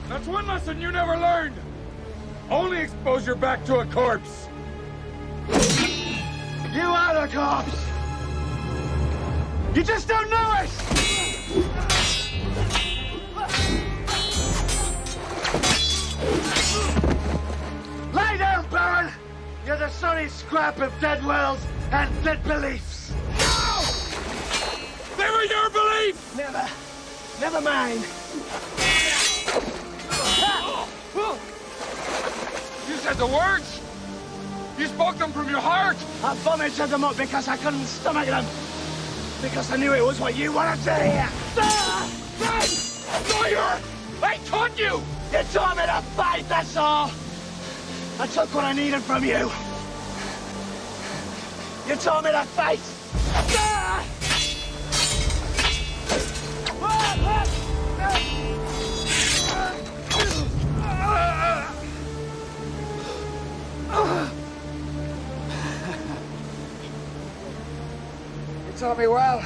That's one lesson you never learned. Only expose your back to a corpse. You are the corpse. You just don't know it. Lie down, Baron. You're the sorry scrap of dead worlds and dead beliefs. No! They were your beliefs! Never mind. You said the words? You spoke them from your heart? I vomited them up because I couldn't stomach them. Because I knew it was what you wanted to hear. Lawyer! I taught you! You taught me to fight, that's all. I took what I needed from you. You taught me to fight. You taught me well.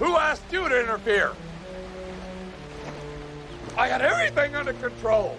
Who asked you to interfere? I had everything under control.